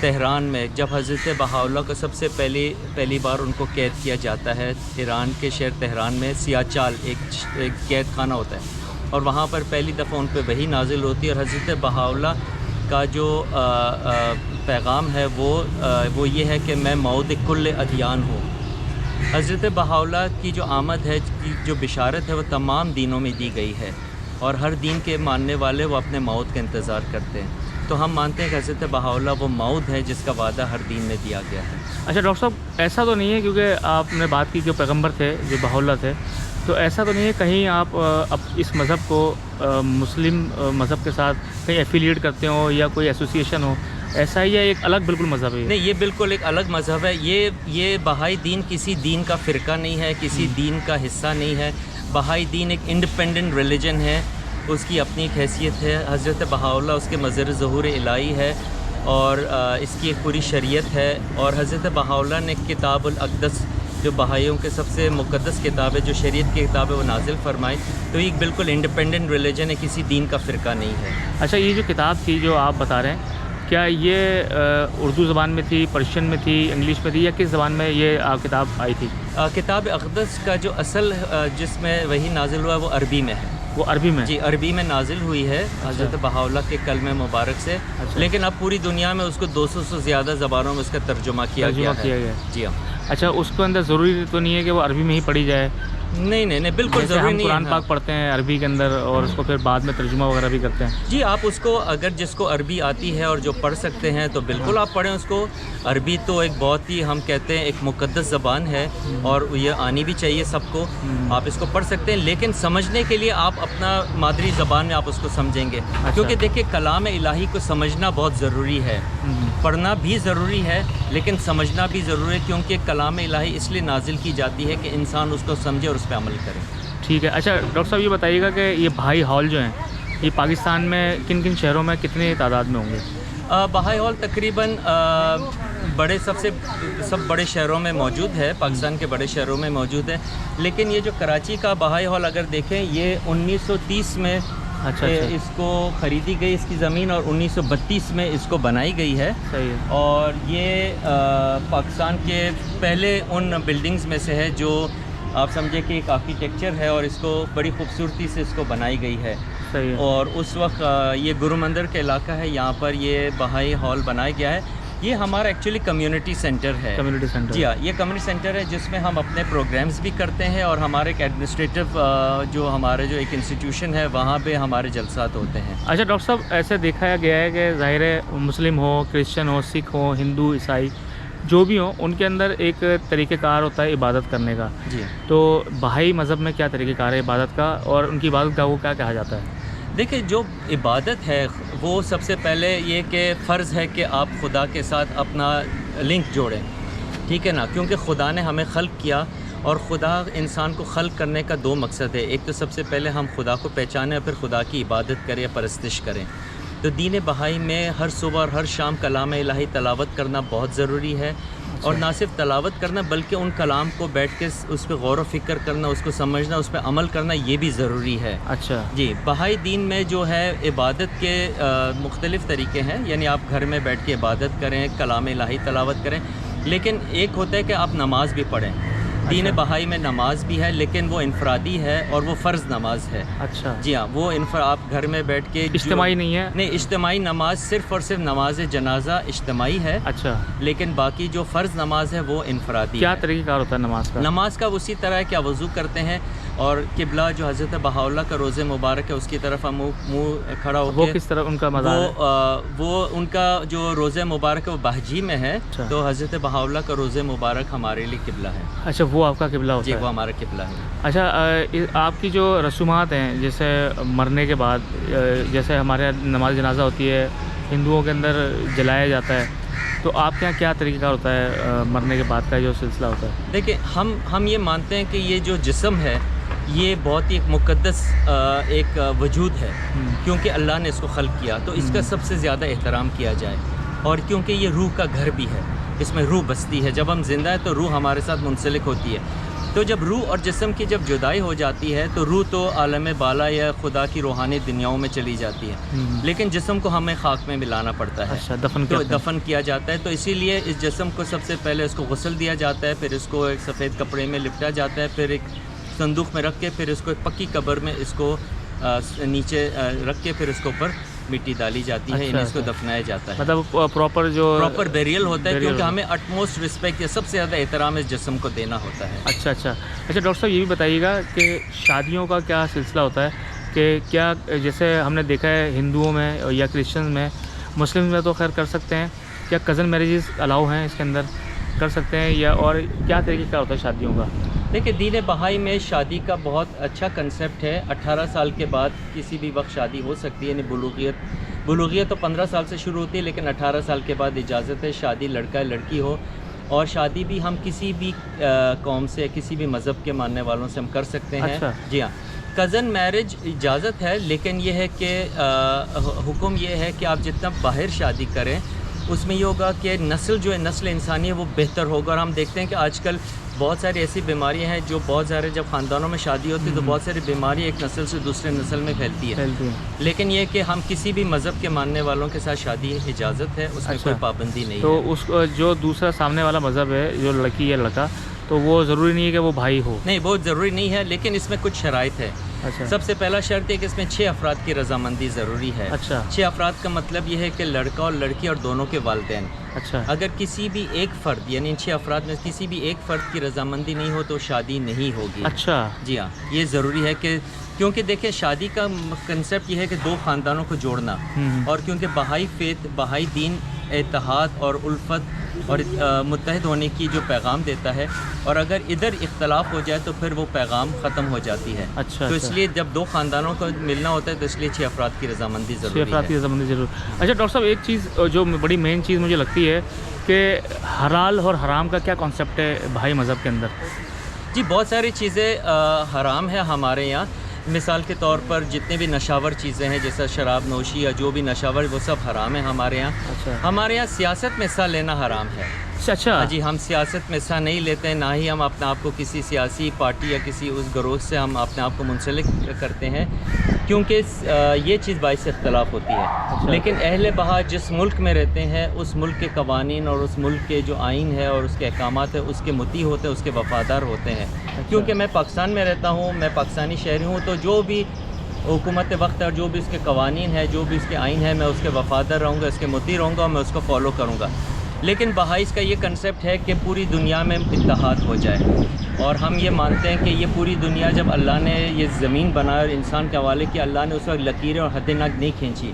Tehran میں جب حضرت بہاءاللہ کو سب سے پہلی بار ان کو قید کیا جاتا ہے، ایران کے شہر تہران میں سیاہ چال ایک قید خانہ ہوتا ہے، اور وہاں پر پہلی دفعہ ان پہ وحی نازل ہوتی ہے، اور حضرت بہاءاللہ کا جو پیغام ہے وہ یہ ہے کہ میں موعود کل ادیان ہوں۔ حضرت بہاءاللہ کی جو آمد ہے، جو بشارت ہے، وہ تمام دینوں میں دی گئی ہے، اور ہر دین کے ماننے والے وہ اپنے موت کا انتظار کرتے ہیں۔ تو ہم مانتے ہیں کہ حضرت بہاءاللہ وہ موعود ہے جس کا وعدہ ہر دین میں دیا گیا ہے۔ اچھا ڈاکٹر صاحب، ایسا تو نہیں ہے کیونکہ آپ نے بات کی جو پیغمبر تھے، جو بہاءاللہ تھے، تو ایسا تو نہیں ہے کہیں آپ اس مذہب کو مسلم مذہب کے ساتھ کہیں ایفیلیٹ کرتے ہو یا کوئی ایسوسیشن ہو، ایسا ہی ہے ایک الگ بالکل مذہب ہے؟ نہیں، یہ بالکل ایک الگ مذہب ہے۔ یہ بہائی دین کسی دین کا فرقہ نہیں ہے، کسی دین کا حصہ نہیں ہے۔ بہائی دین ایک انڈیپینڈنٹ ریلیجن ہے، اس کی اپنی ایک حیثیت ہے۔ حضرت بہاءاللہ اس کے مظہر ظہور الہی ہے، اور اس کی ایک پوری شریعت ہے۔ اور حضرت بہاءاللہ نے کتاب الاقدس، جو بہائیوں کے سب سے مقدس کتاب ہے، جو شریعت کی کتاب ہے، وہ نازل فرمائی۔ تو یہ بالکل انڈیپینڈنٹ ریلیجن ہے، کسی دین کا فرقہ نہیں ہے۔ اچھا، یہ جو کتاب تھی جو آپ بتا رہے ہیں، کیا یہ اردو زبان میں تھی، پرشین میں تھی، انگلش میں تھی، یا کس زبان میں یہ کتاب آئی تھی؟ کتاب اقدس کا جو اصل جس میں وہی نازل ہوا ہے وہ عربی میں ہے۔ وہ عربی میں؟ جی، عربی میں نازل ہوئی ہے حضرت بہاءاللہ کے کلمہ مبارک سے۔ لیکن اب پوری دنیا میں اس کو 200 سے زیادہ زبانوں میں اس کا ترجمہ کیا گیا ہے۔ جی ہاں۔ اچھا، اس کے اندر ضروری تو نہیں ہے کہ وہ عربی میں ہی پڑھی جائے؟ نہیں، بالکل ضروری نہیں ہے۔ قرآن پاک پڑھتے ہیں عربی کے اندر، اور اس کو پھر بعد میں ترجمہ وغیرہ بھی کرتے ہیں۔ جی، آپ اس کو اگر جس کو عربی آتی ہے اور جو پڑھ سکتے ہیں تو بالکل آپ پڑھیں اس کو۔ عربی تو ایک بہت ہی، ہم کہتے ہیں، ایک مقدس زبان ہے، اور یہ آنی بھی چاہیے سب کو۔ آپ اس کو پڑھ سکتے ہیں، لیکن سمجھنے کے لیے آپ اپنا مادری زبان میں آپ اس کو سمجھیں گے، کیونکہ دیکھیں کلام الہی کو سمجھنا بہت ضروری ہے۔ پڑھنا بھی ضروری ہے لیکن سمجھنا بھی ضروری ہے، کیونکہ کلام الہی اس لیے نازل کی جاتی ہے کہ انسان اس کو سمجھے اور اس پہ عمل کرے۔ ٹھیک ہے۔ اچھا ڈاکٹر صاحب، یہ بتائیے گا کہ یہ بہائی ہال جو ہیں، یہ پاکستان میں کن کن شہروں میں کتنے تعداد میں ہوں گے؟ بہائی ہال تقریباً سب بڑے شہروں میں موجود ہے، پاکستان کے بڑے شہروں میں موجود ہے، لیکن یہ جو کراچی کا بہائی ہال اگر دیکھیں، یہ 1930 میں اس کو خریدی گئی اس کی زمین، اور 1932 میں اس کو بنائی گئی ہے۔ صحیح ہے۔ اور یہ پاکستان کے پہلے ان بلڈنگز میں سے ہے جو آپ سمجھے کہ ایک آرکیٹیکچر ہے، اور اس کو بڑی خوبصورتی سے اس کو بنائی گئی ہے۔ صحیح ہے۔ اور اس وقت یہ گرو مندر کا علاقہ ہے، یہاں پر یہ بہائی ہال بنایا گیا ہے۔ یہ ہمارا ایکچولی کمیونٹی سینٹر ہے۔ Community centre? جی ہاں، یہ کمیونٹی سینٹر ہے جس میں ہم اپنے پروگرامز بھی کرتے ہیں، اور ہمارے ایک ایڈمنسٹریٹو جو ایک انسٹیٹیوشن ہے، وہاں پہ ہمارے جلسات ہوتے ہیں۔ اچھا ڈاکٹر صاحب، ایسے دیکھا گیا ہے کہ ظاہر ہے مسلم ہو، کرسچن ہو، سکھ ہو، ہندو، عیسائی جو بھی ہوں، ان کے اندر ایک طریقہ کار ہوتا ہے عبادت کرنے کا۔ جی، تو بہائی مذہب میں کیا طریقہ کار ہے عبادت کا، اور ان کی عبادت کا وہ کیا کہا جاتا ہے؟ دیکھیں، جو عبادت ہے وہ سب سے پہلے یہ کہ فرض ہے کہ آپ خدا کے ساتھ اپنا لنک جوڑیں، ٹھیک ہے نا، کیونکہ خدا نے ہمیں خلق کیا، اور خدا انسان کو خلق کرنے کا 2 مقصد ہے۔ ایک تو سب سے پہلے ہم خدا کو پہچانیں، اور پھر خدا کی عبادت کریں، پرستش کریں۔ تو دین بہائی میں ہر صبح اور ہر شام کلام الہی تلاوت کرنا بہت ضروری ہے، اور نہ صرف تلاوت کرنا بلکہ ان کلام کو بیٹھ کے اس پہ غور و فکر کرنا، اس کو سمجھنا، اس پہ عمل کرنا، یہ بھی ضروری ہے۔ اچھا جی، بہائی دین میں جو ہے عبادت کے مختلف طریقے ہیں، یعنی آپ گھر میں بیٹھ کے عبادت کریں، کلام الہی تلاوت کریں، لیکن ایک ہوتا ہے کہ آپ نماز بھی پڑھیں۔ دین بہائی میں نماز بھی ہے، لیکن وہ انفرادی ہے اور وہ فرض نماز ہے۔ اچھا جی ہاں، وہ آپ گھر میں بیٹھ کے اجتماعی نہیں ہے؟ نہیں، اجتماعی نماز صرف اور صرف نماز جنازہ اجتماعی ہے۔ اچھا، لیکن باقی جو فرض نماز ہے وہ انفرادی ہے۔ کیا طریقہ کار ہوتا ہے نماز کا؟ نماز کا اسی طرح ہے کہ آپ وضو کرتے ہیں، اور قبلہ جو حضرت بہاءاللہ کا روضہ مبارک ہے اس کی طرف ہم منہ کھڑا ہو کے، وہ کس طرح ان کا مزار ہے؟ وہ ان کا جو روضہ مبارک ہے وہ بہجی میں ہے۔ اچھا۔ تو حضرت بہاءاللہ کا روضہ مبارک ہمارے لیے قبلہ ہے۔ اچھا، وہ آپ کا قبلہ ہوتا جی، ہے؟ وہ ہمارا قبلہ ہے۔ اچھا، آپ کی جو رسومات ہیں، جیسے مرنے کے بعد، جیسے ہمارے یہاں نماز جنازہ ہوتی ہے، ہندوؤں کے اندر جلایا جاتا ہے، تو آپ کے یہاں کیا طریقہ کار ہوتا ہے مرنے کے بعد کا جو سلسلہ ہوتا ہے؟ دیکھیں، ہم یہ مانتے ہیں کہ یہ جو جسم ہے یہ بہت ہی ایک مقدس ایک وجود ہے، کیونکہ اللہ نے اس کو خلق کیا، تو اس کا سب سے زیادہ احترام کیا جائے، اور کیونکہ یہ روح کا گھر بھی ہے، اس میں روح بستی ہے۔ جب ہم زندہ ہیں تو روح ہمارے ساتھ منسلک ہوتی ہے، تو جب روح اور جسم کی جب جدائی ہو جاتی ہے تو روح تو عالم بالا یا خدا کی روحانی دنیاؤں میں چلی جاتی ہے، لیکن جسم کو ہمیں خاک میں ملانا پڑتا ہے، اچھا دفن کیا جاتا ہے. تو اسی لیے اس جسم کو سب سے پہلے اس کو غسل دیا جاتا ہے، پھر اس کو ایک سفید کپڑے میں لپٹا جاتا ہے، پھر ایک صندوق میں رکھ کے پھر اس کو ایک پکی قبر میں اس کو نیچے رکھ کے پھر اس کے اوپر مٹی ڈالی جاتی ہے، اس کو دفنایا جاتا ہے. مطلب پراپر بیریل ہوتا ہے، کیونکہ ہمیں اٹموسٹ رسپیکٹ یا سب سے زیادہ احترام اس جسم کو دینا ہوتا ہے. اچھا ڈاکٹر صاحب یہ بھی بتائیے گا کہ شادیوں کا کیا سلسلہ ہوتا ہے، کہ کیا جیسے ہم نے دیکھا ہے ہندوؤں میں یا کرسچن میں، مسلم میں تو خیر کر سکتے ہیں، کیا کزن میرجز الاؤ ہیں اس کے اندر، کر سکتے ہیں، یا اور کیا طریقہ کیا ہوتا ہے شادیوں کا؟ دیکھیں دین بہائی میں شادی کا بہت اچھا کنسیپٹ ہے. 18 سال کے بعد کسی بھی وقت شادی ہو سکتی ہے، یعنی بلوغیت تو 15 سال سے شروع ہوتی ہے، لیکن 18 سال کے بعد اجازت ہے. شادی لڑکا ہے لڑکی ہو، اور شادی بھی ہم کسی بھی قوم سے کسی بھی مذہب کے ماننے والوں سے ہم کر سکتے ہیں. اچھا. جی ہاں، کزن میرج اجازت ہے، لیکن یہ ہے کہ حکم یہ ہے کہ آپ جتنا باہر شادی کریں اس میں یہ ہوگا کہ نسل جو ہے نسل انسانی ہے وہ بہتر ہوگا. اور ہم دیکھتے ہیں کہ آج کل بہت ساری ایسی بیماریاں ہیں جو بہت سارے جب خاندانوں میں شادی ہوتی ہے تو بہت ساری بیماری ایک نسل سے دوسرے نسل میں پھیلتی ہے. لیکن یہ کہ ہم کسی بھی مذہب کے ماننے والوں کے ساتھ شادی اجازت ہے، اس میں کوئی پابندی نہیں ہے. تو اس جو دوسرا سامنے والا مذہب ہے، جو لڑکی یا لڑکا، تو وہ ضروری نہیں ہے کہ وہ بھائی ہو؟ نہیں، بہت ضروری نہیں ہے، لیکن اس میں کچھ شرائط ہے. سب سے پہلا شرط ہے کہ اس میں 6 افراد کی رضامندی ضروری ہے. 6 افراد کا مطلب یہ ہے کہ لڑکا اور لڑکی اور دونوں کے والدین. اگر کسی بھی ایک فرد یعنی ان 6 افراد میں کسی بھی ایک فرد کی رضامندی نہیں ہو تو شادی نہیں ہوگی. جی ہاں، یہ ضروری ہے کہ کیونکہ دیکھیں شادی کا کنسیپٹ یہ ہے کہ 2 خاندانوں کو جوڑنا، اور کیونکہ بہائی دین اتحاد اور الفت اور متحد ہونے کی جو پیغام دیتا ہے، اور اگر ادھر اختلاف ہو جائے تو پھر وہ پیغام ختم ہو جاتی ہے. تو اس لیے جب 2 خاندانوں کو ملنا ہوتا ہے تو اس لیے 6 افراد کی رضامندی ضروری ہے. 6 افراد کی رضامندی ضرور. اچھا ڈاکٹر صاحب، ایک چیز جو بڑی مین چیز مجھے لگتی ہے کہ حلال اور حرام کا کیا کانسیپٹ ہے بھائی مذہب کے اندر؟ جی بہت ساری چیزیں حرام ہیں ہمارے یہاں. مثال کے طور پر جتنے بھی نشاور چیزیں ہیں جیسا شراب نوشی یا جو بھی نشاور، وہ سب حرام ہیں ہمارے یہاں. ہمارے یہاں سیاست میں حصہ لینا حرام ہے. اچھا جی، ہم سیاست میں حصہ نہیں لیتے ہیں، نہ ہی ہم اپنے آپ کو کسی سیاسی پارٹی یا کسی اس گروہ سے ہم اپنے آپ کو منسلک کرتے ہیں، کیونکہ یہ چیز باعث اختلاف ہوتی ہے. لیکن اہل بہا جس ملک میں رہتے ہیں اس ملک کے قوانین اور اس ملک کے جو آئین ہے اور اس کے احکامات ہیں اس کے مطیع ہوتے ہیں، اس کے وفادار ہوتے ہیں. کیونکہ میں پاکستان میں رہتا ہوں، میں پاکستانی شہری ہوں، تو جو بھی حکومت وقت اور جو بھی اس کے قوانین ہے، جو بھی اس کے آئین ہے، میں اس کے وفادار رہوں گا، اس کے مطیع رہوں گا، میں اس کو فالو کروں گا. لیکن بہائیس کا یہ کنسیپٹ ہے کہ پوری دنیا میں اتحاد ہو جائے، اور ہم یہ مانتے ہیں کہ یہ پوری دنیا جب اللہ نے یہ زمین بنایا اور انسان کے حوالے کیا، اللہ نے اس وقت لکیریں اور حدیں نہیں کھینچی.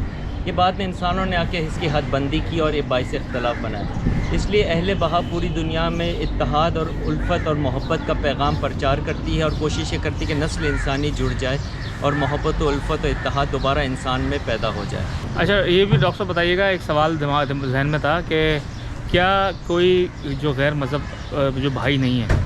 یہ بعد میں انسانوں نے آ کے اس کی حد بندی کی اور یہ باعث اختلاف بنایا. اس لیے اہل بہا پوری دنیا میں اتحاد اور الفت اور محبت کا پیغام پرچار کرتی ہے اور کوشش یہ کرتی ہے کہ نسل انسانی جڑ جائے اور محبت و الفت و اتحاد دوبارہ انسان میں پیدا ہو جائے. اچھا یہ بھی ڈاکٹر صاحب بتائیے گا، ایک سوال ذہن میں تھا کہ کیا کوئی جو غیر مذہب جو بھائی نہیں ہے،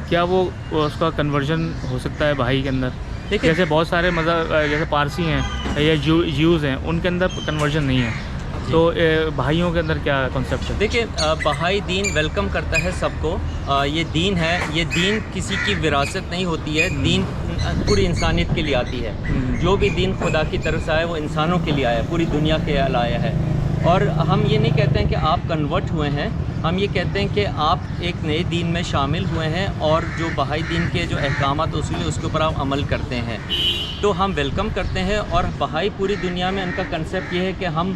کیا وہ اس کا کنورژن ہو سکتا ہے بھائی کے اندر؟ جیسے بہت سارے مذہب جیسے پارسی ہیں یا جیوز ہیں، ان کے اندر کنورژن نہیں ہے، تو بھائیوں کے اندر کیا کنسیپٹ ہے؟ دیکھیں بہائی دین ویلکم کرتا ہے سب کو. یہ دین ہے، یہ دین کسی کی وراثت نہیں ہوتی ہے، دین پوری انسانیت کے لیے آتی ہے. جو بھی دین خدا کی طرف سے آیا وہ انسانوں کے لیے آیا، پوری دنیا کے لیے آیا ہے. اور ہم یہ نہیں کہتے ہیں کہ آپ کنورٹ ہوئے ہیں، ہم یہ کہتے ہیں کہ آپ ایک نئے دین میں شامل ہوئے ہیں اور جو بہائی دین کے جو احکامات اصول ہیں اس کے اوپر آپ عمل کرتے ہیں، تو ہم ویلکم کرتے ہیں. اور بہائی پوری دنیا میں ان کا کنسیپٹ یہ ہے کہ ہم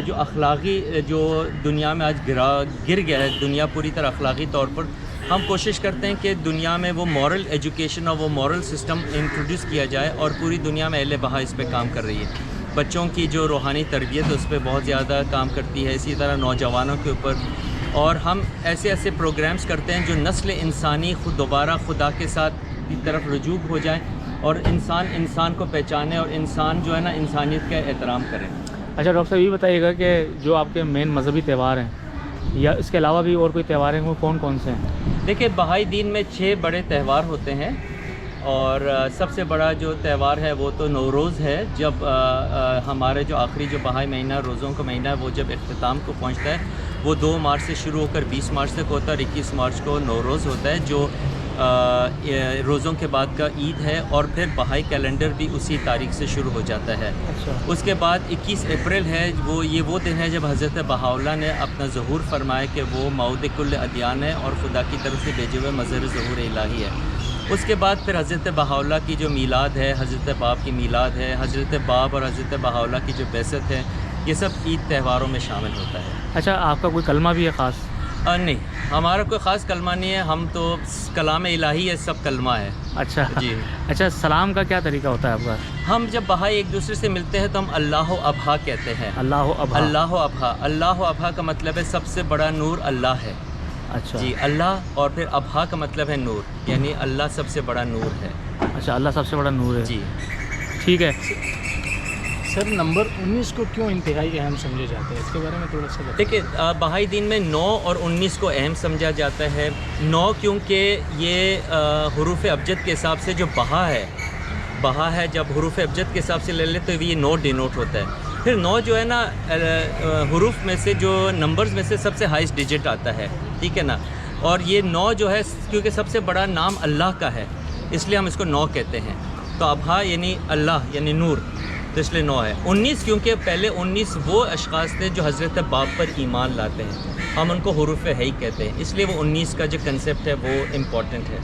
جو اخلاقی جو دنیا میں آج گر گیا ہے، دنیا پوری طرح اخلاقی طور پر، ہم کوشش کرتے ہیں کہ دنیا میں وہ مورل ایجوکیشن اور وہ مورل سسٹم انٹروڈیوس کیا جائے، اور پوری دنیا میں اہل بہا اس پہ کام کر رہی ہے. بچوں کی جو روحانی تربیت اس پہ بہت زیادہ کام کرتی ہے، اسی طرح نوجوانوں کے اوپر. اور ہم ایسے پروگرامز کرتے ہیں جو نسل انسانی خود دوبارہ خدا کے ساتھ کی طرف رجوع ہو جائیں اور انسان کو پہچانے اور انسان جو ہے نا انسانیت کا احترام کریں. اچھا ڈاکٹر صاحب یہ بتائیے گا کہ جو آپ کے مین مذہبی تہوار ہیں یا اس کے علاوہ بھی اور کوئی تہوار ہیں، وہ کون کون سے ہیں؟ دیکھیں بہائی دین میں 6 بڑے تہوار ہوتے ہیں، اور سب سے بڑا جو تہوار ہے وہ تو نوروز ہے. جب ہمارے جو آخری جو بہائی مہینہ روزوں کا مہینہ ہے وہ جب اختتام کو پہنچتا ہے، وہ 2 مارچ سے شروع ہو کر 20 مارچ تک ہوتا ہے، اور 21 مارچ کو نوروز ہوتا ہے جو روزوں کے بعد کا عید ہے، اور پھر بہائی کیلنڈر بھی اسی تاریخ سے شروع ہو جاتا ہے۔ اچھا، اس کے بعد 21 اپریل ہے، وہ دن ہے جب حضرت بہاءاللہ نے اپنا ظہور فرمایا کہ وہ معود کل ادیان ہے اور خدا کی طرف سے بھیجے ہوئے مظہر ظہور الہی ہے۔ اس کے بعد پھر حضرت بہاءاللہ کی جو میلاد ہے، حضرت باب کی میلاد ہے، حضرت باب اور حضرت بہاءاللہ کی جو بعثت ہے، یہ سب عید تہواروں میں شامل ہوتا ہے۔ اچھا، آپ کا کوئی کلمہ بھی ہے خاص؟ نہیں، ہمارا کوئی خاص کلمہ نہیں ہے، ہم تو کلام الہی ہے، سب کلمہ ہے۔ اچھا جی، اچھا، سلام کا کیا طریقہ ہوتا ہے آپ کا؟ ہم جب بہائی ایک دوسرے سے ملتے ہیں تو ہم اللہ ابہا کہتے ہیں۔ اللہ ابہا۔ اللہ ابہا کا مطلب ہے سب سے بڑا نور اللہ ہے۔ اچھا جی، اللہ، اور پھر ابہا کا مطلب ہے نور، یعنی اللہ سب سے بڑا نور ہے۔ اچھا، اللہ سب سے بڑا نور ہے۔ جی، ٹھیک ہے سر، نمبر 19 کو کیوں انتہائی اہم سمجھے جاتے ہیں؟ اس کے بارے میں تھوڑا سا بتائیں۔ دیکھیں، بہائی دین میں 9 اور 19 کو اہم سمجھا جاتا ہے۔ 9 کیونکہ یہ حروف ابجد کے حساب سے جو بہا ہے، جب حروف ابجد کے حساب سے لے لے تو یہ 9 ڈینوٹ ہوتا ہے۔ پھر 9 جو ہے نا، حروف میں سے جو نمبرز میں سے سب سے ہائیسٹ ڈیجٹ آتا ہے، ٹھیک ہے نا، اور یہ 9 جو ہے کیونکہ سب سے بڑا نام اللہ کا ہے، اس لیے ہم اس کو 9 کہتے ہیں۔ تو ابہا یعنی اللہ یعنی نور، تو اس لیے 9 ہے۔ 19 کیونکہ پہلے 19 وہ اشخاص تھے جو حضرت باب پر ایمان لاتے ہیں، ہم ان کو حروف ہی کہتے ہیں، اس لیے وہ 19 کا جو کنسیپٹ ہے وہ امپورٹنٹ ہے۔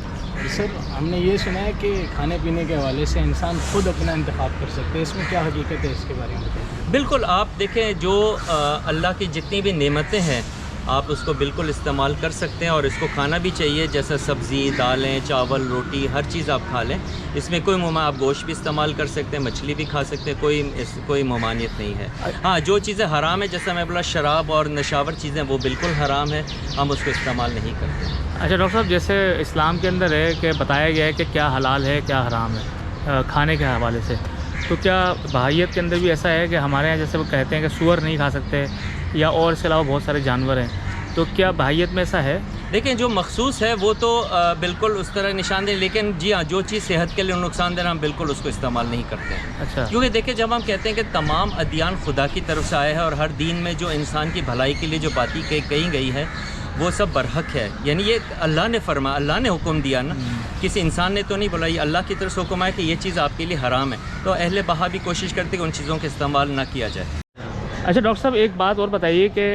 سر، ہم نے یہ سنا ہے کہ کھانے پینے کے حوالے سے انسان خود اپنا انتخاب کر سکتے ہیں، اس میں کیا حقیقت ہے؟ اس کے بارے میں بتائیں۔ بالکل، آپ دیکھیں جو اللہ کی جتنی بھی نعمتیں ہیں آپ اس کو بالکل استعمال کر سکتے ہیں، اور اس کو کھانا بھی چاہیے، جیسا سبزی، دالیں، چاول، روٹی، ہر چیز آپ کھا لیں، اس میں کوئی آپ گوشت بھی استعمال کر سکتے ہیں، مچھلی بھی کھا سکتے ہیں، کوئی ممانعت نہیں ہے۔ ہاں، جو چیزیں حرام ہیں، جیسا میں بولا شراب اور نشاور چیزیں، وہ بالکل حرام ہے، ہم اس کو استعمال نہیں کرتے۔ اچھا ڈاکٹر صاحب، جیسے اسلام کے اندر ہے کہ بتایا گیا ہے کہ کیا حلال ہے کیا حرام ہے کھانے کے حوالے سے، تو کیا بہائیت کے اندر بھی ایسا ہے کہ ہمارے یہاں جیسے وہ کہتے ہیں کہ سور نہیں کھا سکتے، یا اور اس کے علاوہ بہت سارے جانور ہیں، تو کیا بہائیت میں ایسا ہے؟ دیکھیں، جو مخصوص ہے وہ تو بالکل اس طرح نشان دیں، لیکن جی ہاں، جو چیز صحت کے لیے نقصان دہ ہم بالکل اس کو استعمال نہیں کرتے ہیں۔ اچھا، کیونکہ دیکھیں، جب ہم کہتے ہیں کہ تمام ادیان خدا کی طرف سے آئے ہیں، اور ہر دین میں جو انسان کی بھلائی کے لیے جو باتیں کہی گئی ہے وہ سب برحق ہے، یعنی یہ اللہ نے فرمایا، اللہ نے حکم دیا نا، کسی انسان نے تو نہیں بولا، یہ اللہ کی طرف سے حکم ہے کہ یہ چیز آپ کے لیے حرام ہے، تو اہل بہا بھی کوشش کرتے کہ ان چیزوں کا استعمال نہ کیا جائے۔ اچھا ڈاکٹر صاحب، ایک بات اور بتائیے کہ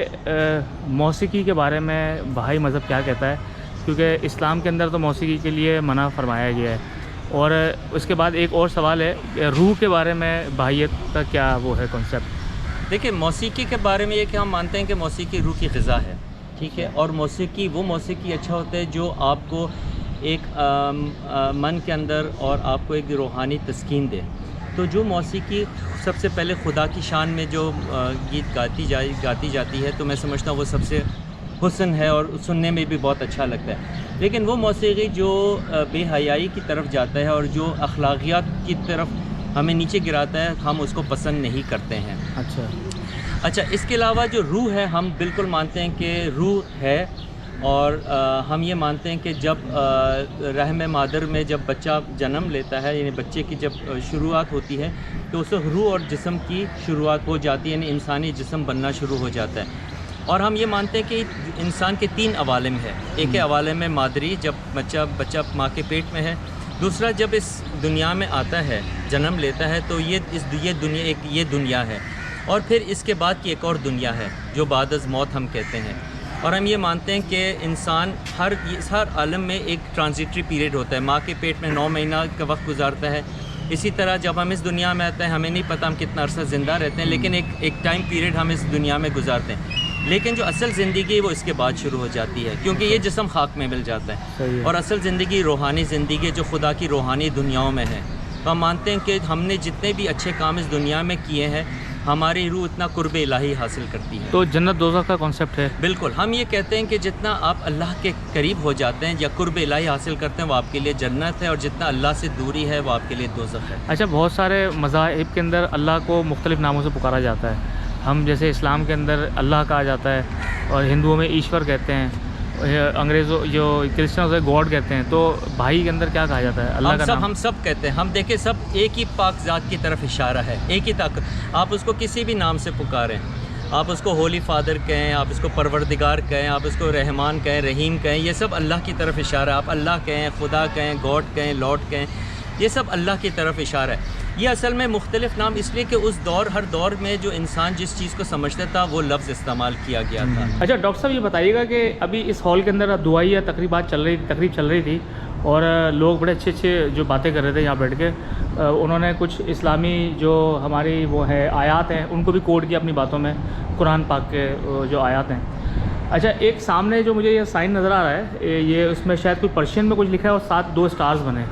موسیقی کے بارے میں بہائی مذہب کیا کہتا ہے؟ کیونکہ اسلام کے اندر تو موسیقی کے لیے منع فرمایا گیا ہے، اور اس کے بعد ایک اور سوال ہے کہ روح کے بارے میں بہائیت کا کیا وہ ہے کنسیپٹ؟ دیکھیں، موسیقی کے بارے میں یہ کہ ہم مانتے ہیں کہ موسیقی روح کی غذا ہے، ٹھیک ہے، اور وہ موسیقی اچھا ہوتا ہے جو آپ کو ایک من کے اندر اور آپ کو ایک روحانی تسکین دے۔ تو جو موسیقی سب سے پہلے خدا کی شان میں جو گیت گاتی جاتی ہے، تو میں سمجھتا ہوں وہ سب سے حسن ہے اور سننے میں بھی بہت اچھا لگتا ہے۔ لیکن وہ موسیقی جو بے حیائی کی طرف جاتا ہے اور جو اخلاقیات کی طرف ہمیں نیچے گراتا ہے، ہم اس کو پسند نہیں کرتے ہیں۔ اچھا، اس کے علاوہ جو روح ہے، ہم بالکل مانتے ہیں کہ روح ہے، اور ہم یہ مانتے ہیں کہ جب رحم مادر میں جب بچہ جنم لیتا ہے، یعنی بچے کی جب شروعات ہوتی ہے، تو اس وقت روح اور جسم کی شروعات ہو جاتی ہے، یعنی انسانی جسم بننا شروع ہو جاتا ہے۔ اور ہم یہ مانتے ہیں کہ انسان کے 3 عوالم ہے، ایک ہے عوالم مادری، جب بچہ ماں کے پیٹ میں ہے، دوسرا جب اس دنیا میں آتا ہے، جنم لیتا ہے، تو یہ دنیا ہے، اور پھر اس کے بعد کی ایک اور دنیا ہے جو بعد از موت ہم کہتے ہیں۔ اور ہم یہ مانتے ہیں کہ انسان ہر عالم میں ایک ٹرانزیٹری پیریڈ ہوتا ہے، ماں کے پیٹ میں 9 مہینہ کا وقت گزارتا ہے، اسی طرح جب ہم اس دنیا میں آتے ہیں ہمیں نہیں پتہ ہم کتنا عرصہ زندہ رہتے ہیں، لیکن ایک ٹائم پیریڈ ہم اس دنیا میں گزارتے ہیں، لیکن جو اصل زندگی وہ اس کے بعد شروع ہو جاتی ہے، کیونکہ یہ جسم خاک میں مل جاتا ہے، اور اصل زندگی روحانی زندگی جو خدا کی روحانی دنیاؤں میں ہے۔ تو ہم مانتے ہیں کہ ہم نے جتنے بھی اچھے کام اس دنیا میں کیے ہیں، ہماری روح اتنا قرب الہی حاصل کرتی ہے۔ تو جنت دوزخ کا کانسیپٹ ہے؟ بالکل، ہم یہ کہتے ہیں کہ جتنا آپ اللہ کے قریب ہو جاتے ہیں یا قرب الہی حاصل کرتے ہیں، وہ آپ کے لیے جنت ہے، اور جتنا اللہ سے دوری ہے وہ آپ کے لیے دوزخ ہے۔ اچھا، بہت سارے مذاہب کے اندر اللہ کو مختلف ناموں سے پکارا جاتا ہے، ہم جیسے اسلام کے اندر اللہ کہا جاتا ہے، اور ہندوؤں میں ایشور کہتے ہیں، انگریزوں جو کرسچنوں سے گاڈ کہتے ہیں، تو بھائی کے اندر کیا کہا جاتا ہے؟ اللہ کا نام؟ ہم سب کہتے ہیں، ہم دیکھیں سب ایک ہی پاک ذات کی طرف اشارہ ہے، ایک ہی طاقت، آپ اس کو کسی بھی نام سے پکاریں۔ آپ اس کو ہولی فادر کہیں، آپ اس کو پروردگار کہیں، آپ اس کو رحمان کہیں، رحیم کہیں، یہ سب اللہ کی طرف اشارہ ہے. آپ اللہ کہیں، خدا کہیں، گاڈ کہیں، لارڈ کہیں، یہ سب اللہ کی طرف اشارہ ہے. یہ اصل میں مختلف نام اس لیے کہ اس دور، ہر دور میں جو انسان جس چیز کو سمجھتا تھا وہ لفظ استعمال کیا گیا تھا. اچھا ڈاکٹر صاحب یہ بتائیے گا کہ ابھی اس ہال کے اندر دعائیہ تقریب چل رہی تھی اور لوگ بڑے اچھے جو باتیں کر رہے تھے یہاں بیٹھ کے. انہوں نے کچھ اسلامی جو ہماری وہ ہے آیات ہیں ان کو بھی کوٹ کیا اپنی باتوں میں، قرآن پاک کے جو آیات ہیں. اچھا ایک سامنے جو مجھے یہ سائن نظر آ رہا ہے، یہ اس میں شاید کوئی پرشین میں کچھ لکھا ہے اور ساتھ 2 اسٹارز بنے.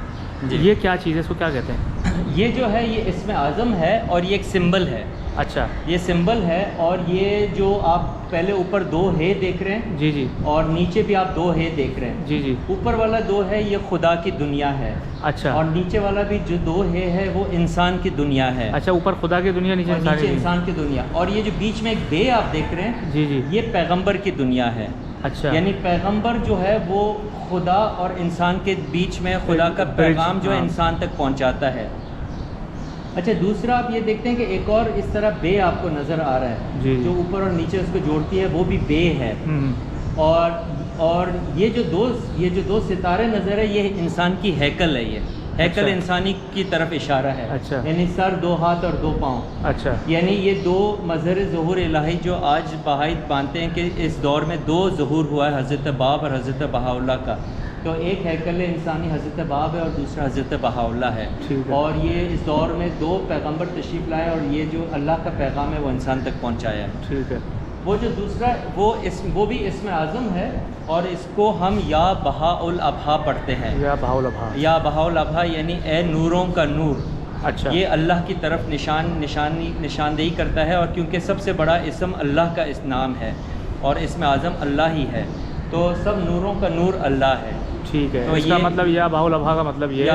جی. یہ کیا چیز ہے، اس کو کیا کہتے ہیں؟ یہ جو ہے یہ اسم اعظم ہے اور یہ ایک سمبل ہے. اچھا یہ سمبل ہے اور یہ جو آپ پہلے اوپر 2 ہے دیکھ رہے ہیں، جی جی، اور نیچے بھی آپ 2 ہے دیکھ رہے ہیں. جی جی. اوپر والا 2 ہے یہ خدا کی دنیا ہے. اچھا. اور نیچے والا بھی جو 2 ہے وہ انسان کی دنیا ہے. اچھا اوپر خدا کی دنیا، نیچے اور نیچے انسان کی دنیا. اور یہ جو بیچ میں ایک بے آپ دیکھ رہے ہیں، جی جی، یہ پیغمبر کی دنیا ہے. اچھا یعنی پیغمبر جو ہے وہ خدا اور انسان کے بیچ میں خدا کا پیغام جو ہے انسان تک پہنچاتا ہے. اچھا دوسرا آپ یہ دیکھتے ہیں کہ ایک اور اس طرح بے آپ کو نظر آ رہا ہے، جی. جو اوپر اور نیچے اس کو جوڑتی ہے، وہ بھی بے ہے. اور یہ جو دو ستارے نظر ہے، یہ انسان کی ہیکل ہے. یہ ہیکل اچھا. انسانی کی طرف اشارہ ہے. اچھا. یعنی سر، 2 ہاتھ اور 2 پاؤں. اچھا. یعنی یہ 2 مظہر ظہور الہی جو آج بہائی مانتے ہیں کہ اس دور میں 2 ظہور ہوا ہے، حضرت باب اور حضرت بہاءاللہ کا. تو ایک ہیکل انسانی حضرت باب ہے اور دوسرا حضرت بہاءاللہ ہے. اور یہ اس دور میں 2 پیغمبر تشریف لائے اور یہ جو اللہ کا پیغام ہے وہ انسان تک پہنچایا ہے. ٹھیک ہے. وہ جو دوسرا وہ بھی اسم اعظم ہے اور اس کو ہم یا بہاء الابہا پڑھتے ہیں. یا بہاء الابہا، یا بہاء الابہا یعنی اے نوروں کا نور. اچھا. یہ اللہ کی طرف نشاندہی کرتا ہے، اور کیونکہ سب سے بڑا اسم اللہ کا اس نام ہے اور اسم اعظم اللہ ہی ہے، تو سب نوروں کا نور اللہ ہے. ٹھیک ہے. تو اس کا یہ مطلب یا بہاء الابہا کا مطلب یہ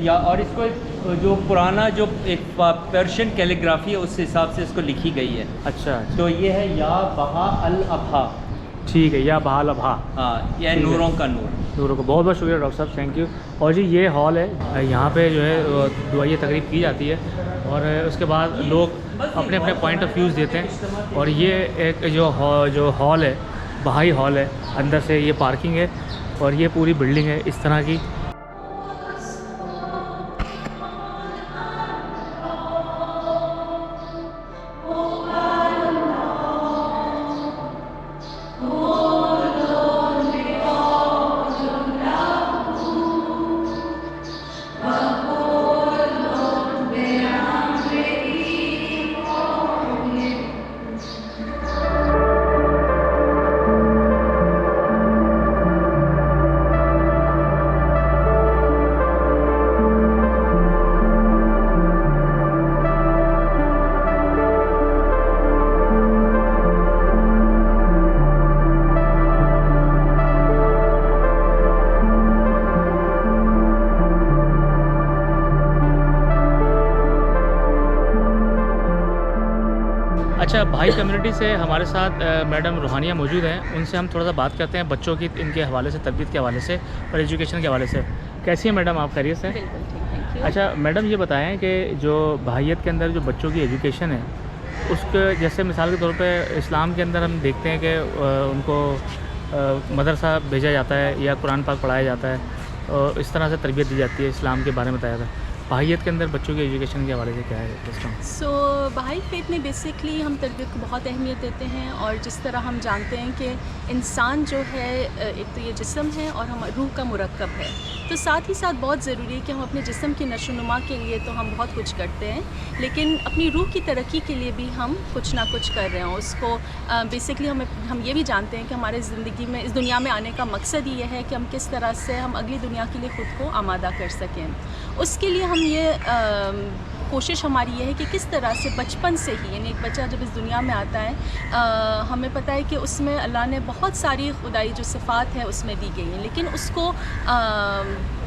یا اور اس کو ایک جو پرانا جو ایک پرشین کیلیگرافی ہے اس حساب سے اس کو لکھی گئی ہے. اچھا. تو یہ ہے یا بہاء الابہا. ٹھیک ہے، یا بہاء الابہا. ہاں، یہ نوروں کا نور. نوروں کو بہت بہت شکریہ ڈاکٹر صاحب، تھینک یو. اور جی یہ ہال ہے، یہاں پہ جو ہے دعائیہ تقریب کی جاتی ہے اور اس کے بعد لوگ اپنے اپنے پوائنٹ آف ویوز دیتے ہیں. اور یہ ایک جو ہال ہے، بہائی ہال ہے، اندر سے یہ پارکنگ ہے اور یہ پوری بلڈنگ ہے اس طرح کی. اچھا بھائی کمیونٹی سے ہمارے ساتھ میڈم روحانیہ موجود ہیں، ان سے ہم تھوڑا سا بات کرتے ہیں بچوں کی، ان کے حوالے سے، تربیت کے حوالے سے اور ایجوکیشن کے حوالے سے. کیسی ہیں میڈم آپ، خیریت سے؟ بالکل ٹھیک، تھینک یو. اچھا میڈم یہ بتائیں کہ جو بھائیت کے اندر جو بچوں کی ایجوکیشن ہے، اس کے جیسے مثال کے طور پہ اسلام کے اندر ہم دیکھتے ہیں کہ ان کو مدرسہ بھیجا جاتا ہے یا قرآن پاک پڑھایا جاتا ہے اور اس طرح سے تربیت دی جاتی ہے، اسلام کے بارے میں بتایا تھا. بھائیت کے اندر بچوں کی ایجوکیشن کے حوالے سے کیا ہے اس کا؟ سو بہائی فیتھ میں بیسکلی ہم تربیت کو بہت اہمیت دیتے ہیں، اور جس طرح ہم جانتے ہیں کہ انسان جو ہے ایک تو یہ جسم ہے اور ہم روح کا مرکب ہے، تو ساتھ ہی ساتھ بہت ضروری ہے کہ ہم اپنے جسم کی نشو و نما کے لیے تو ہم بہت کچھ کرتے ہیں، لیکن اپنی روح کی ترقی کے لیے بھی ہم کچھ نہ کچھ کر رہے ہیں. اس کو بیسکلی ہم یہ بھی جانتے ہیں کہ ہمارے زندگی میں، اس دنیا میں آنے کا مقصد یہ ہے کہ ہم کس طرح سے ہم اگلی دنیا کے لیے خود کو آمادہ کر سکیں. اس کے لیے ہم یہ کوشش ہماری یہ ہے کہ کس طرح سے بچپن سے ہی، یعنی ایک بچہ جب اس دنیا میں آتا ہے، ہمیں پتہ ہے کہ اس میں اللہ نے بہت ساری خدائی جو صفات ہیں اس میں دی گئی ہیں، لیکن اس کو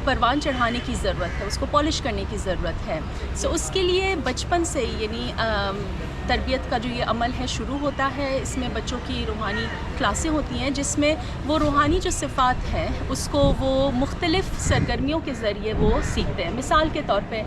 پروان چڑھانے کی ضرورت ہے، اس کو پالش کرنے کی ضرورت ہے. سو اس کے لیے بچپن سے یعنی تربیت کا جو یہ عمل ہے شروع ہوتا ہے. اس میں بچوں کی روحانی کلاسیں ہوتی ہیں جس میں وہ روحانی جو صفات ہے اس کو وہ مختلف سرگرمیوں کے ذریعے وہ سیکھتے ہیں. مثال کے طور پہ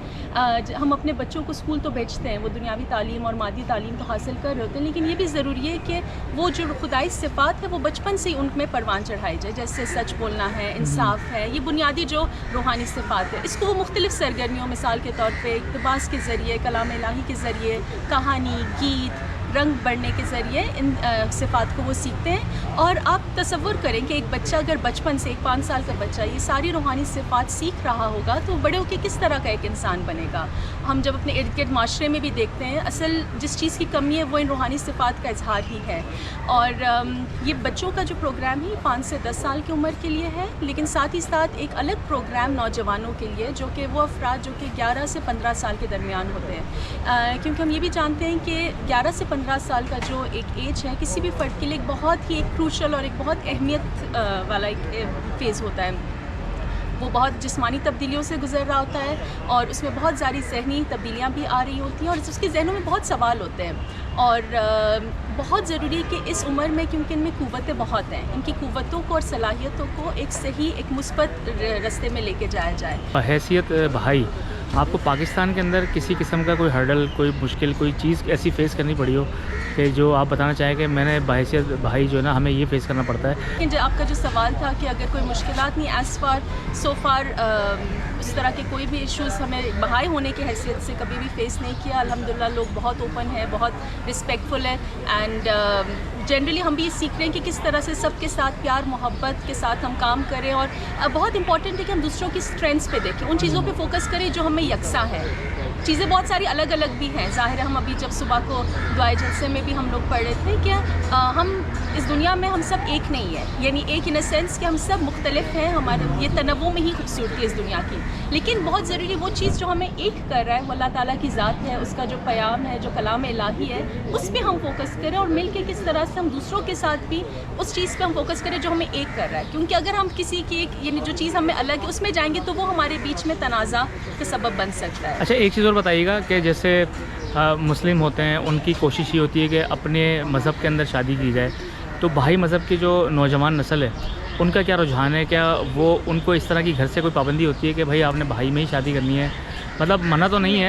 ہم اپنے بچوں کو اسکول تو بھیجتے ہیں، وہ دنیاوی تعلیم اور مادی تعلیم تو حاصل کر رہے ہوتے ہیں، لیکن یہ بھی ضروری ہے کہ وہ جو خدائی صفات ہے وہ بچپن سے ہی ان میں پروان چڑھائی جائے. جیسے سچ بولنا ہے، انصاف ہے، یہ بنیادی جو روحانی صفات ہے اس کو وہ مختلف سرگرمیوں، مثال کے طور پہ اقتباس کے ذریعے، کلام الہی کے ذریعے، کہانی، گیت، رنگ بڑھنے کے ذریعے ان صفات کو وہ سیکھتے ہیں. اور آپ تصور کریں کہ ایک بچہ اگر بچپن سے، ایک 5 سال کا بچہ یہ ساری روحانی صفات سیکھ رہا ہوگا تو بڑے ہو کے کس طرح کا ایک انسان بنے گا. ہم جب اپنے ارد گرد معاشرے میں بھی دیکھتے ہیں، اصل جس چیز کی کمی ہے وہ ان روحانی صفات کا اظہار ہی ہے. اور یہ بچوں کا جو پروگرام ہے 5 سے 10 سال کی عمر کے لیے ہے، لیکن ساتھ ہی ساتھ ایک الگ پروگرام نوجوانوں کے لیے جو کہ وہ افراد جو کہ 11 سے 15 سال کے درمیان ہوتے ہیں. کیونکہ ہم یہ بھی جانتے ہیں کہ 11 سے 15 سال کا جو ایک ایج ہے کسی بھی فرد کے لیے ایک بہت ہی ایک کروشل اور ایک بہت اہمیت والا ایک فیز ہوتا ہے. وہ بہت جسمانی تبدیلیوں سے گزر رہا ہوتا ہے اور اس میں بہت ساری ذہنی تبدیلیاں بھی آ رہی ہوتی ہیں اور اس کے ذہنوں میں بہت سوال ہوتے ہیں. اور بہت ضروری ہے کہ اس عمر میں، کیونکہ ان میں قوتیں بہت ہیں، ان کی قوتوں کو اور صلاحیتوں کو ایک صحیح، ایک مثبت راستے میں لے کے جایا جائے. حیثیت بھائی، آپ کو پاکستان کے اندر کسی قسم کا کوئی ہرڈل، کوئی مشکل، کوئی چیز ایسی فیس کرنی پڑی ہو کہ جو آپ بتانا چاہیں کہ میں نے بحیثیت بھائی جو ہے نا ہمیں یہ فیس کرنا پڑتا ہے؟ لیکن جو آپ کا جو سوال تھا کہ اگر کوئی مشکلات نہیں، سو فار اس طرح کے کوئی بھی ایشوز ہمیں بہائی ہونے کی حیثیت سے کبھی بھی فیس نہیں کیا. الحمدللہ لوگ بہت اوپن ہیں، بہت رسپیکٹفل ہے. اینڈ جنرلی ہم بھی یہ سیکھ رہے ہیں کہ کس طرح سے سب کے ساتھ پیار محبت کے ساتھ ہم کام کریں. اور بہت امپورٹنٹ ہے کہ ہم دوسروں کی اسٹرینگس پہ دیکھیں، ان چیزوں پہ فوکس کریں جو ہمیں یکساں ہے. چیزیں بہت ساری الگ الگ بھی ہیں. ظاہر ہے ہم ابھی جب صبح کو دعائے جلسے میں بھی ہم لوگ پڑھ رہے تھے کہ ہم اس دنیا میں ہم سب ایک نہیں ہیں، یعنی ایک ان اے سینس کہ ہم سب مختلف ہیں. ہمارے یہ تنوع میں ہی خوبصورتی ہے اس دنیا کی. لیکن بہت ضروری وہ چیز جو ہمیں ایک کر رہا ہے وہ اللہ تعالیٰ کی ذات ہے، اس کا جو پیام ہے، جو کلام الہی ہے، اس پہ ہم فوکس کریں اور مل کے کس طرح سے ہم دوسروں کے ساتھ بھی اس چیز پہ ہم فوکس کریں جو ہمیں ایک کر رہا ہے. کیونکہ اگر ہم کسی کی ایک یعنی جو چیز ہمیں الگ ہے اس میں جائیں گے تو وہ ہمارے بیچ میں تنازع کا سبب بن سکتا ہے. اچھا، ایک چیز اور بتائیے گا کہ جیسے مسلم ہوتے ہیں، ان کی کوشش یہ ہوتی ہے کہ اپنے مذہب کے اندر شادی کی جائے، تو بھائی مذہب کی جو نوجوان نسل ہے ان کا کیا رجحان ہے؟ کیا وہ ان کو اس طرح کی گھر سے کوئی پابندی ہوتی ہے کہ بھائی آپ نے بھائی میں ہی شادی کرنی ہے؟ مطلب منع تو نہیں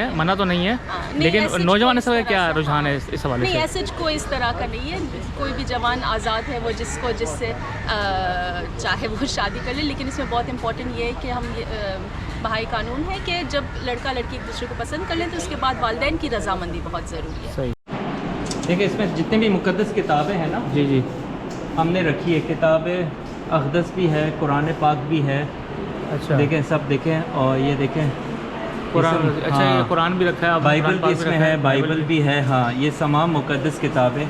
ہے لیکن نوجوان نسل کا کیا رجحان ہے اس حوالے سے؟ نہیں، ایسے کوئی اس طرح کا نہیں ہے. کوئی بھی جوان آزاد ہے، وہ جس سے چاہے وہ شادی کر لے. لیکن اس میں بہت امپورٹنٹ یہ ہے کہ ہم بہائی قانون ہے کہ جب لڑکا لڑکی ایک دوسرے کو پسند کر لیں تو اس کے بعد والدین کی رضامندی بہت ضروری ہے. صحیح. دیکھیں اس میں جتنے بھی مقدس کتابیں ہیں نا، جی ہم نے رکھی ہے. کتاب اقدس بھی ہے، قرآن پاک بھی ہے. اچھا، دیکھیں سب دیکھیں. اور یہ دیکھیں قرآن. اچھا، یہ قرآن بھی رکھا ہے، بائبل بھی اس میں ہے، بائبل بھی ہے. ہاں، یہ تمام مقدس کتابیں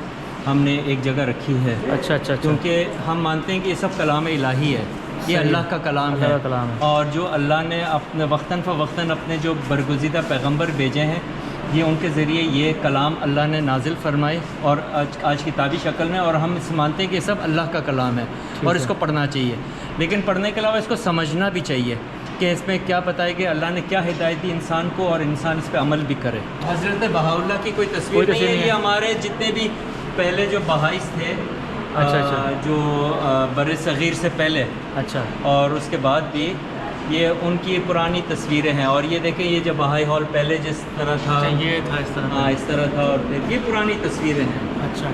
ہم نے ایک جگہ رکھی ہے. اچھا، کیونکہ ہم مانتے ہیں کہ یہ سب کلام الہی ہے، یہ اللہ کا کلام ہے. اور جو اللہ نے اپنے وقتاً فوقتاً اپنے جو برگزیدہ پیغمبر بھیجے ہیں، یہ ان کے ذریعے یہ کلام اللہ نے نازل فرمائے اور آج کتابی شکل میں. اور ہم اس مانتے ہیں کہ یہ سب اللہ کا کلام ہے اور اس کو پڑھنا چاہیے. لیکن پڑھنے کے علاوہ اس کو سمجھنا بھی چاہیے کہ اس میں کیا پتہ ہے کہ اللہ نے کیا ہدایت دی انسان کو اور انسان اس پہ عمل بھی کرے. حضرت بہاءاللہ کی کوئی تصویر نہیں ہے. یہ ہمارے جتنے بھی پہلے جو بہائس تھے، جو بر صغیر سے پہلے اور اس کے بعد بھی، یہ ان کی پرانی تصویریں ہیں. اور یہ دیکھیں، یہ جو بہائی ہال پہلے جس طرح تھا، یہ تھا اس طرح. ہاں، اس طرح تھا. اور یہ پرانی تصویریں ہیں. اچھا.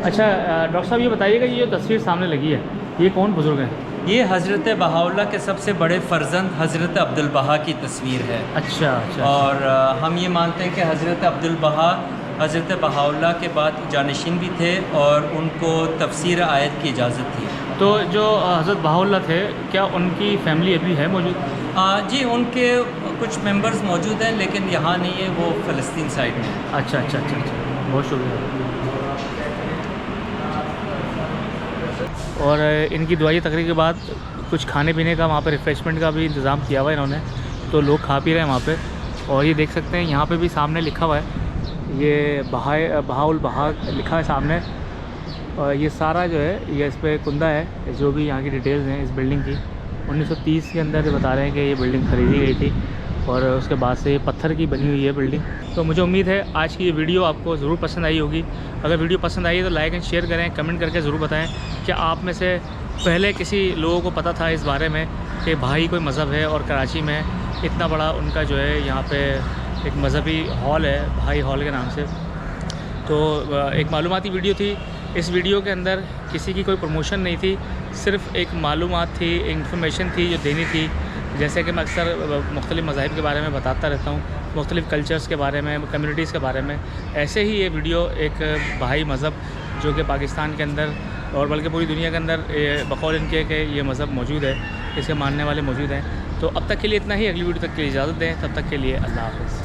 اچھا ڈاکٹر صاحب، یہ بتائیے گا یہ جو تصویر سامنے لگی ہے یہ کون بزرگ ہیں؟ یہ حضرت بہاءاللہ کے سب سے بڑے فرزند حضرت عبدالبہا کی تصویر ہے. اچھا. اور ہم یہ مانتے ہیں کہ حضرت عبدالبہا حضرت بہاءاللہ کے بعد جانشین بھی تھے اور ان کو تفسیر آیت کی اجازت تھی. تو جو حضرت بہاءاللہ تھے، کیا ان کی فیملی ابھی ہے موجود؟ جی، ان کے کچھ ممبرز موجود ہیں لیکن یہاں نہیں ہے، وہ فلسطین سائڈ میں. اچھا. بہت شکریہ. اور ان کی دعائی تقریر کے بعد کچھ کھانے پینے کا وہاں پہ ریفریشمنٹ کا بھی انتظام کیا ہوا ہے انہوں نے، تو لوگ کھا پی رہے ہیں وہاں پہ. اور یہ دیکھ سکتے ہیں یہاں پہ بھی سامنے لکھا ہوا ہے یہ بہاؤل بہا لکھا ہے سامنے، اور یہ سارا جو ہے یہ اس پہ کندہ ہے، جو بھی یہاں کی ڈیٹیلز ہیں اس بلڈنگ کی 1930 کے اندر بتا رہے ہیں کہ یہ بلڈنگ خریدی گئی تھی، اور اس کے بعد سے یہ پتھر کی بنی ہوئی ہے بلڈنگ۔ تو مجھے امید ہے آج کی یہ ویڈیو آپ کو ضرور پسند آئی ہوگی۔ اگر ویڈیو پسند آئی ہے تو لائک اینڈ شیئر کریں، کمنٹ کر کے ضرور بتائیں کہ آپ میں سے پہلے کسی لوگوں کو پتہ تھا اس بارے میں کہ بھائی کوئی مذہب ہے، اور کراچی میں اتنا بڑا ان کا جو ہے یہاں پہ ایک مذہبی ہال ہے بھائی ہال کے نام سے۔ تو ایک معلوماتی ویڈیو تھی، اس ویڈیو کے اندر کسی کی کوئی پروموشن نہیں تھی، صرف ایک معلومات تھی، انفارمیشن تھی جو دینی تھی۔ جیسے کہ میں اکثر مختلف مذاہب کے بارے میں بتاتا رہتا ہوں، مختلف کلچرز کے بارے میں، کمیونٹیز کے بارے میں، ایسے ہی یہ ویڈیو ایک بھائی مذہب جو کہ پاکستان کے اندر اور بلکہ پوری دنیا کے اندر بقول ان کے کہ یہ مذہب موجود ہے، اس کے ماننے والے موجود ہیں۔ تو اب تک کے لیے اتنا ہی، اگلی ویڈیو تک کے لیے اجازت دیں، تب تک کے لیے اللہ حافظ۔